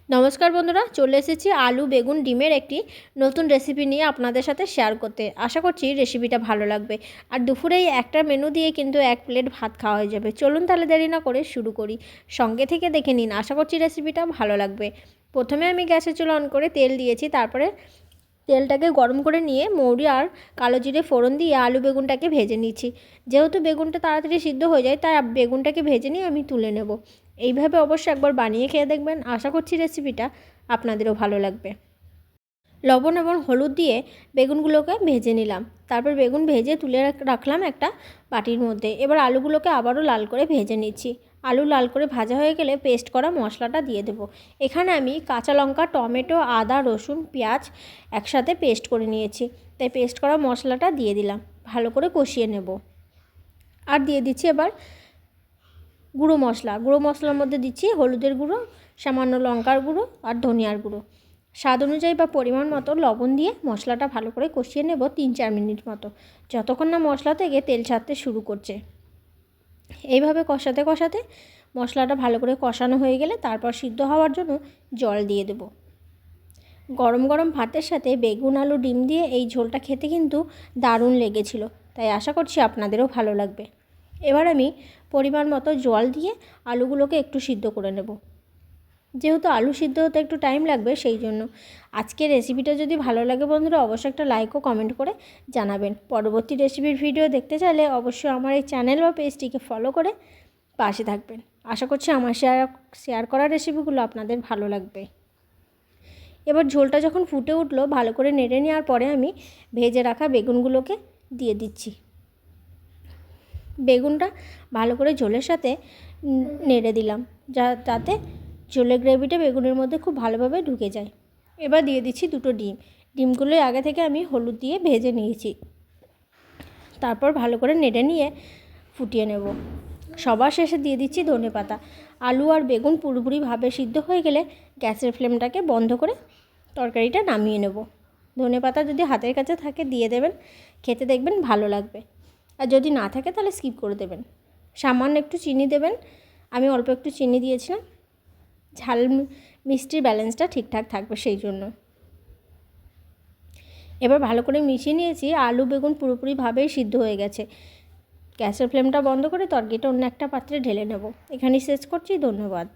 নমস্কার বন্ধুরা, চলে এসেছি আলু বেগুন ডিমের একটি নতুন রেসিপি নিয়ে আপনাদের সাথে শেয়ার করতে। আশা করছি রেসিপিটা ভালো লাগবে। আর দুপুরে এই একটা মেনু দিয়ে কিন্তু 1 প্লেট ভাত খাওয়া হয়ে যাবে। চলুন তাহলে দেরি না করে শুরু করি। সঙ্গে থেকে দেখে নিন, আশা করছি রেসিপিটা ভালো লাগবে। প্রথমে আমি গ্যাসের চুলা অন করে তেল দিয়েছি, তারপরে তেলটাকে গরম করে নিয়ে মৌরি আর কালো জিরে ফোড়ন দিয়ে আলু বেগুনটাকে ভেজে নিচ্ছি। যেহেতু বেগুনটা তাড়াতাড়ি সিদ্ধ হয়ে যায়, তাই বেগুনটাকে ভেজে নিয়ে আমি তুলে নেব। এইভাবে অবশ্যই একবার বানিয়ে খেয়ে দেখবেন, আশা করছি রেসিপিটা আপনাদেরও ভালো লাগবে। লবণ এবং হলুদ দিয়ে বেগুনগুলোকে ভেজে নিলাম। তারপর বেগুন ভেজে তুলে রাখলাম একটা বাটির মধ্যে। এবার আলুগুলোকে আবারও লাল করে ভেজে নিচ্ছি। আলু লাল করে ভাজা হয়ে গেলে পেস্ট করা মশলাটা দিয়ে দেব। এখানে আমি কাঁচা লঙ্কা, টমেটো, আদা, রসুন, পেঁয়াজ একসাথে পেস্ট করে নিয়েছি, তাই পেস্ট করা মশলাটা দিয়ে দিলাম। ভালো করে কষিয়ে নেব। আর দিয়ে দিচ্ছি এবার গুঁড়ো মশলার মধ্যে দিচ্ছি হলুদের গুঁড়ো, সামান্য লঙ্কার গুঁড়ো আর ধনিয়ার গুঁড়ো। স্বাদ অনুযায়ী বা পরিমাণ মতো লবণ দিয়ে মশলাটা ভালো করে কষিয়ে নেব 3-4 মিনিট মতো, যতক্ষণ না মশলা থেকে তেল ছাড়তে শুরু করছে। এইভাবে কষাতে কষাতে মশলাটা ভালো করে কষানো হয়ে গেলে তারপর সিদ্ধ হওয়ার জন্য জল দিয়ে দেব। গরম গরম ভাতের সাথে বেগুন, আলু, ডিম দিয়ে এই ঝোলটা খেতে কিন্তু দারুণ লেগেছিল, তাই আশা করছি আপনাদেরও ভালো লাগবে। এবার আমি পরিমাণ মতো জল দিয়ে আলুগুলোকে একটু সিদ্ধ করে নেব। যেহেতু আলু সিদ্ধ হতে একটু টাইম লাগবে, সেই জন্য আজকের রেসিপিটা যদি ভালো লাগে বন্ধুরা, অবশ্যই একটা লাইক ও কমেন্ট করে জানাবেন। পরবর্তী রেসিপির ভিডিও দেখতে চাইলে অবশ্যই আমার এই চ্যানেল বা পেজটিকে ফলো করে পাশে থাকবেন। আশা করছি আমার শেয়ার করা রেসিপিগুলো আপনাদের ভালো লাগবে। এবার ঝোলটা যখন ফুটে উঠলো, ভালো করে নেড়ে নেওয়ার পরে আমি ভেজে রাখা বেগুনগুলোকে দিয়ে দিচ্ছি। বেগুনটা ভালো করে ঝোলের সাথে নেড়ে দিলাম, যাতে ঝোলের গ্রেভিটা বেগুনের মধ্যে খুব ভালোভাবে ঢুকে যায়। এবার দিয়ে দিচ্ছি 2টো ডিম। ডিমগুলো আগে থেকে আমি হলুদ দিয়ে ভেজে নিয়েছি। তারপর ভালো করে নেড়ে নিয়ে ফুটিয়ে নেব। সবার শেষে দিয়ে দিচ্ছি ধনেপাতা। আলু আর বেগুন পুরোপুরিভাবে সিদ্ধ হয়ে গেলে গ্যাসের ফ্লেমটাকে বন্ধ করে তরকারিটা নামিয়ে নেব। ধনেপাতা যদি হাতের কাছে থাকে দিয়ে দেবেন, খেতে দেখবেন ভালো লাগবে। আর যদি না থাকে তাহলে স্কিপ করে দেবেন। সামান্য একটু চিনি দেবেন, আমি অল্প একটু চিনি দিয়েছিলাম, ঝাল মিষ্টির ব্যালেন্সটা ঠিকঠাক থাকবে সেই জন্য। এবার ভালো করে মিশিয়ে নিয়েছি। আলু বেগুন পুরোপুরিভাবেই সিদ্ধ হয়ে গেছে। গ্যাসের ফ্লেমটা বন্ধ করে তরকারিটা অন্য একটা পাত্রে ঢেলে নেব। এখানেই শেষ করছি। ধন্যবাদ।